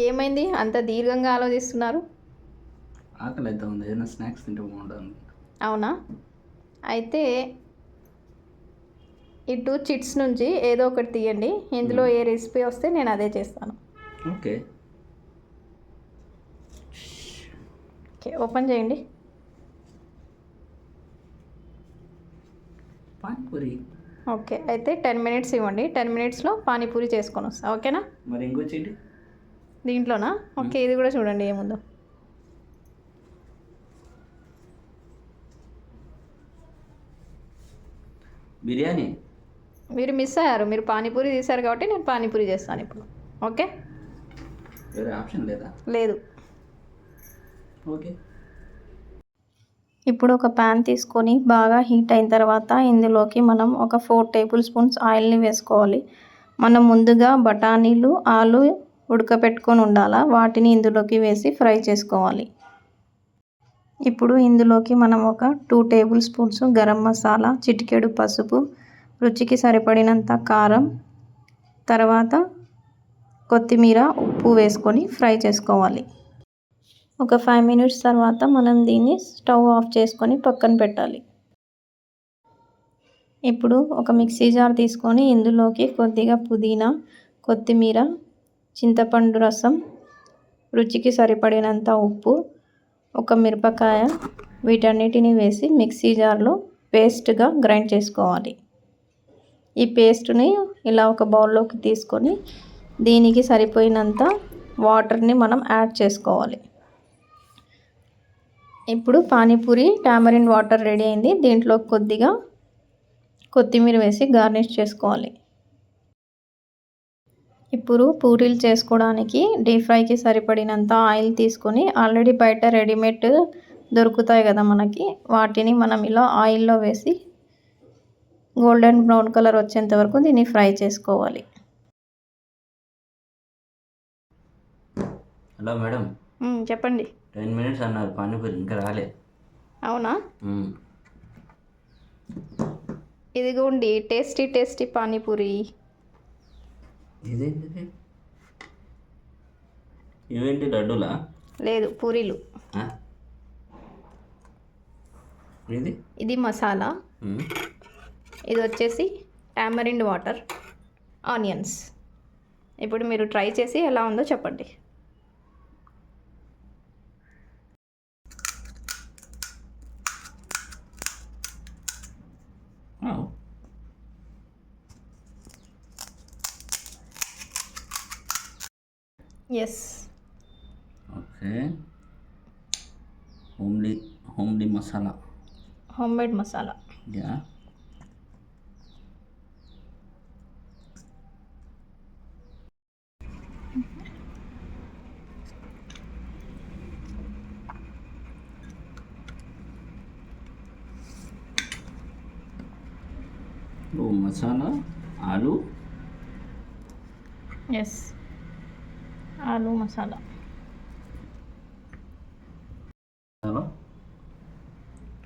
ఏమైంది అంత దీర్ఘంగా ఆలోచిస్తున్నారు? ఆకలి అయితే ఉంది, ఏదైనా స్నాక్స్ తింటే బాగుంటుంది. అవునా? అయితే ఇటు చిట్స్ నుంచి ఏదో ఒకటి తీయండి. ఇందులో ఏ రెసిపీ వస్తే నేను అదే చేస్తాను. ఓకే. ఓకే, ఓపెన్ చేయండి. పానీపూరి. ఓకే, అయితే 10 మినిట్స్ ఇవ్వండి. 10 మినిట్స్లో పానీపూరి చేసుకొని వస్తా, ఓకేనా? మరి ఇంకో చీటి దీంట్లోనా? ఓకే, ఇది కూడా చూడండి ఏముందో. బిర్యానీ. మీరు మిస్ అయ్యారు. మీరు పానీపూరి తీశారు కాబట్టి నేను పానీపూరి చేస్తాను ఇప్పుడు. ఓకే, వేరే ఆప్షన్ లేదా? లేదు. ఓకే. ఇప్పుడు ఒక ప్యాన్ తీసుకొని బాగా హీట్ అయిన తర్వాత ఇందులోకి మనం ఒక 4 టేబుల్ స్పూన్స్ ఆయిల్ని వేసుకోవాలి. మనం ముందుగా బఠానీలు, ఆలు ఉడకపెట్టుకొని ఉండాలా, వాటిని ఇందులోకి వేసి ఫ్రై చేసుకోవాలి. ఇప్పుడు ఇందులోకి మనం ఒక 2 టేబుల్ స్పూన్స్ గరం మసాలా, చిటికెడు పసుపు, రుచికి సరిపడినంత కారం, తర్వాత కొత్తిమీర, ఉప్పు వేసుకొని ఫ్రై చేసుకోవాలి. ఒక 5 మినిట్స్ తర్వాత మనం దీన్ని స్టవ్ ఆఫ్ చేసుకొని పక్కన పెట్టాలి. ఇప్పుడు ఒక మిక్సీ జార్ తీసుకొని ఇందులోకి కొద్దిగా పుదీనా, కొత్తిమీర, చింతపండు రసం, రుచికి సరిపడినంత ఉప్పు, ఒక మిరపకాయ, వీటన్నిటిని వేసి మిక్సీ జార్లో పేస్ట్గా గ్రైండ్ చేసుకోవాలి. ఈ పేస్ట్ని ఇలా ఒక బౌల్లోకి తీసుకొని దీనికి సరిపోయినంత వాటర్ని మనం యాడ్ చేసుకోవాలి. ఇప్పుడు పానీపూరి టామరిన్ వాటర్ రెడీ అయింది. దీంట్లో కొద్దిగా కొత్తిమీర వేసి గార్నిష్ చేసుకోవాలి. ఇప్పుడు పూరీలు చేసుకోవడానికి డీప్ ఫ్రైకి సరిపడినంత ఆయిల్ తీసుకొని ఆల్రెడీ బయట రెడీమేడ్ దొరుకుతాయి కదా మనకి, వాటిని మనం ఇలా ఆయిల్లో వేసి గోల్డెన్ బ్రౌన్ కలర్ వచ్చేంత వరకు దీన్ని ఫ్రై చేసుకోవాలి. హలో మేడం, చెప్పండి. 10 మినిట్స్ అన్నారు, పానీపూరి ఇంకా రాలే. అవునా? ఇదిగోండి టేస్టీ టేస్టీ పానీపూరి. ఇదేంటిది? ఇవేంటి లడ్డూలా? లేదు, పూరీలు. ఇది మసాలా, ఇది వచ్చేసి టామరిన్ వాటర్, ఆనియన్స్. ఇప్పుడు మీరు ట్రై చేసి ఎలా ఉందో చెప్పండి. Yes. Okay. Homely masala, homemade masala. Yeah. Masala, ఆలు. ఎస్, ఆలు మసాలా.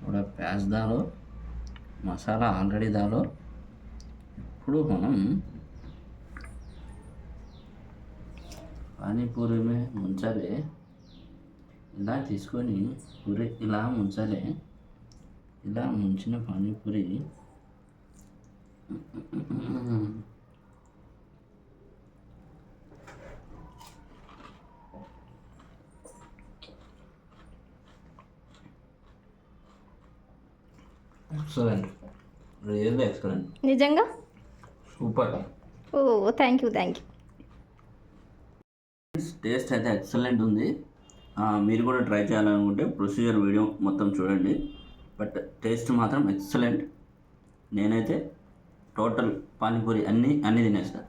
थोड़ा प्याज डालो, మసాలా ఆల్రెడీ దాలో. ఇప్పుడు మనం పానీపూరి ముంచాలి. ఇలా తీసుకొని పూరి ఇలా ముంచాలి. ఇలా ముంచిన పానీపూరి ఎక్సలెంట్, రియల్లీ ఎక్సలెంట్. నిజంగా super. Oh, thank you. Taste అయితే ఎక్సలెంట్ ఉంది. మీరు కూడా ట్రై చేయాలనుకుంటే ప్రొసీజర్ వీడియో మొత్తం చూడండి. బట్ టేస్ట్ మాత్రం ఎక్సలెంట్. నేనైతే టోటల్ పానీపూరి అన్నీ తినేస్తాను.